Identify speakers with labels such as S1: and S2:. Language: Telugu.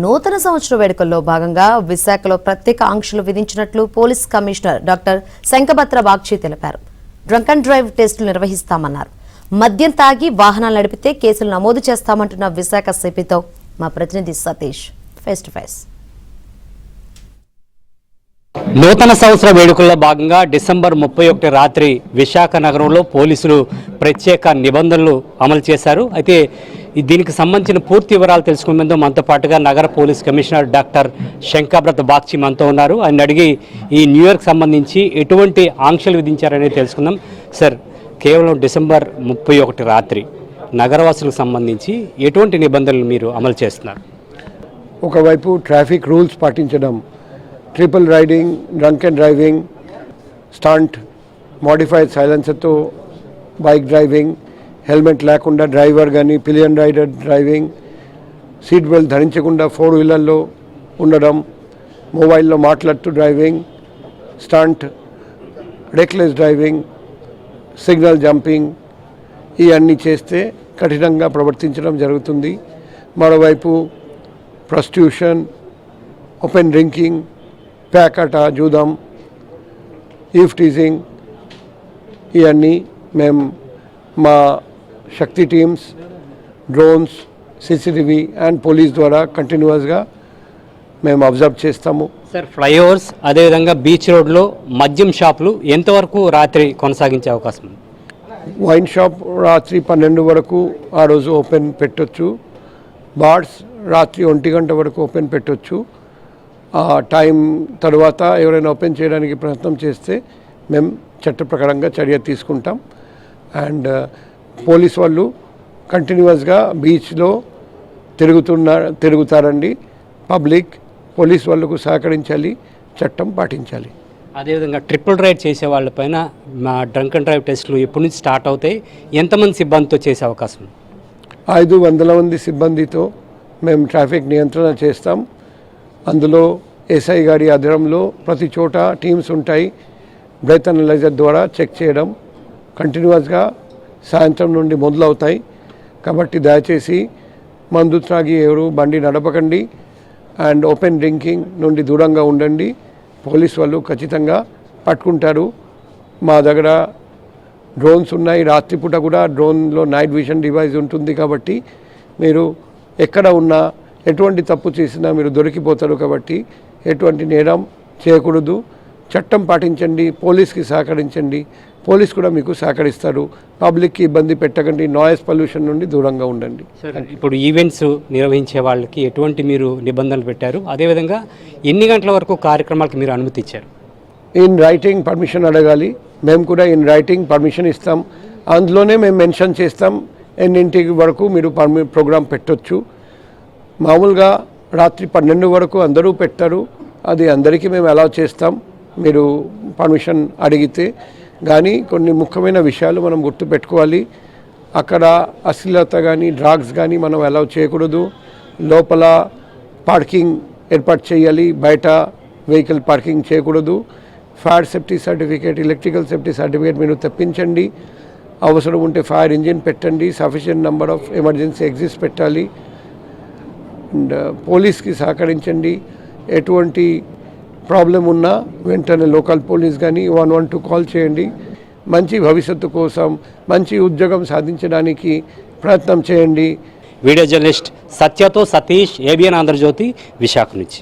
S1: నూతన సంవత్సర వేడుకల్లో భాగంగా విశాఖలో ప్రత్యేక ఆంక్షలు విధించినట్లు పోలీస్ కమిషనర్ డాక్టర్ శంకభద్ర బాగ్చి తెలిపారు. డ్రంక్ అండ్ డ్రైవ్ టెస్టులు నిర్వహిస్తామన్నారు. మద్యం తాగి వాహనాలు నడిపితే కేసులు నమోదు చేస్తామంటున్న విశాఖ సిపితో మా ప్రతినిధి సతీష్ ఫేస్ టు ఫేస్.
S2: నూతన సంవత్సర వేడుకల్లో భాగంగా డిసెంబర్ 31 రాత్రి విశాఖ నగరంలో పోలీసులు ప్రత్యేక నిబంధనలు అమలు చేశారు. అయితే దీనికి సంబంధించిన పూర్తి వివరాలు తెలుసుకునేందుకు మనతో పాటుగా నగర పోలీస్ కమిషనర్ డాక్టర్ శంకభద్ర బాగ్చి మనతో ఉన్నారు. ఆయన అడిగి ఈ న్యూ ఇయర్కి సంబంధించి ఎటువంటి ఆంక్షలు విధించారనేది తెలుసుకుందాం. సార్, కేవలం డిసెంబర్ 31 రాత్రి నగరవాసులకు సంబంధించి ఎటువంటి నిబంధనలు మీరు అమలు చేస్తున్నారు?
S3: ఒకవైపు ట్రాఫిక్ రూల్స్ పాటించడం, triple riding, drunk and driving, stunt, modified సైలెన్సర్తో బైక్ డ్రైవింగ్, హెల్మెట్ లేకుండా డ్రైవర్ కానీ pillion rider driving, seat belt ధరించకుండా 4 వీలర్లో ఉండడం, మొబైల్లో మాట్లాడుతూ driving, stunt, reckless driving, signal jumping, ఇవన్నీ చేస్తే కఠినంగా ప్రవర్తించడం జరుగుతుంది. మరోవైపు ప్రాస్టిట్యూషన్, ఓపెన్ డ్రింకింగ్, ప్యాకట, జూదం, ఈవ్ టీజింగ్, ఇవన్నీ మేము మా Shakti teams, drones, CCTV and police ద్వారా కంటిన్యూస్గా మేము అబ్జర్వ్ చేస్తాము.
S2: సార్, ఫ్లైఓవర్స్ అదేవిధంగా బీచ్ రోడ్లో మద్యం షాపులు ఎంతవరకు రాత్రి కొనసాగించే అవకాశం ఉంది?
S3: వైన్ షాప్ రాత్రి 12 వరకు ఆ రోజు ఓపెన్ పెట్టొచ్చు. బార్స్ రాత్రి 1 గంట వరకు ఓపెన్ పెట్టొచ్చు. ఆ టైం తర్వాత ఎవరైనా ఓపెన్ చేయడానికి ప్రయత్నం చేస్తే మేము చట్ట ప్రకారంగా చర్య తీసుకుంటాం. అండ్ పోలీస్ వాళ్ళు కంటిన్యూస్గా బీచ్లో తిరుగుతారండి. పబ్లిక్ పోలీస్ వాళ్ళకు సహకరించాలి, చట్టం పాటించాలి.
S2: అదేవిధంగా ట్రిపుల్ రైడ్ చేసే వాళ్ళపైన మా డ్రంక్ అండ్ డ్రైవ్ టెస్టులు ఎప్పటి నుంచి స్టార్ట్ అవుతాయి? ఎంతమంది సిబ్బందితో చేసే అవకాశం?
S3: 500 మంది సిబ్బందితో మేము ట్రాఫిక్ నియంత్రణ చేస్తాం. అందులో ఎస్ఐ గారి ఆధ్వర్యంలో ప్రతి చోట టీమ్స్ ఉంటాయి. బ్రెత్ అనలైజర్ ద్వారా చెక్ చేయడం కంటిన్యూస్గా సాయంత్రం నుండి మొదలవుతాయి. కాబట్టి దయచేసి మందు త్రాగి ఎవరు బండి నడపకండి అండ్ ఓపెన్ డ్రింకింగ్ నుండి దూరంగా ఉండండి. పోలీస్ వాళ్ళు ఖచ్చితంగా పట్టుకుంటారు. మా దగ్గర డ్రోన్స్ ఉన్నాయి. రాత్రిపూట కూడా డ్రోన్లో నైట్ విజన్ డివైస్ ఉంటుంది. కాబట్టి మీరు ఎక్కడ ఉన్నా ఎటువంటి తప్పు చేసినా మీరు దొరికిపోతారు. కాబట్టి ఎటువంటి నేరం చేయకూడదు. చట్టం పాటించండి, పోలీస్కి సహకరించండి, పోలీస్ కూడా మీకు సహకరిస్తారు. పబ్లిక్కి ఇబ్బంది పెట్టకండి, నాయిస్ పొల్యూషన్ నుండి దూరంగా ఉండండి.
S2: ఇప్పుడు ఈవెంట్స్ నిర్వహించే వాళ్ళకి ఎటువంటి మీరు నిబంధనలు పెట్టారు? అదేవిధంగా ఎన్ని గంటల వరకు కార్యక్రమాలకు మీరు అనుమతి ఇచ్చారు?
S3: ఇన్ రైటింగ్ పర్మిషన్ అడగాలి. మేము కూడా ఇన్ రైటింగ్ పర్మిషన్ ఇస్తాం. అందులోనే మేము మెన్షన్ చేస్తాం ఎన్నింటికి వరకు మీరు ప్రోగ్రామ్ పెట్టొచ్చు. మామూలుగా రాత్రి 12 వరకు అందరూ పెట్టారు. అది అందరికీ మేము అలౌ చేస్తాం మీరు పర్మిషన్ అడిగితే. కానీ కొన్ని ముఖ్యమైన విషయాలు మనం గుర్తుపెట్టుకోవాలి. అక్కడ అశ్లీలత కానీ డ్రగ్స్ కానీ మనం అలౌ చేయకూడదు. లోపల పార్కింగ్ ఏర్పాటు చేయాలి, బయట వెహికల్ పార్కింగ్ చేయకూడదు. Fire safety certificate, electrical safety certificate మీరు తెప్పించండి. అవసరం ఉంటే ఫైర్ ఇంజిన్ పెట్టండి. Sufficient number of emergency exits పెట్టాలి. అండ్ పోలీస్కి సహకరించండి. ఎటువంటి ప్రాబ్లం ఉన్నా వెంటనే లోకల్ పోలీస్ కానీ 112 కాల్ చేయండి. మంచి భవిష్యత్తు కోసం, మంచి ఉద్యోగం సాధించడానికి ప్రయత్నం చేయండి.
S2: వీడియో జర్నలిస్ట్ సత్యతో సతీష్, ఏబిఎన్ ఆంధ్రజ్యోతి, విశాఖ నుంచి.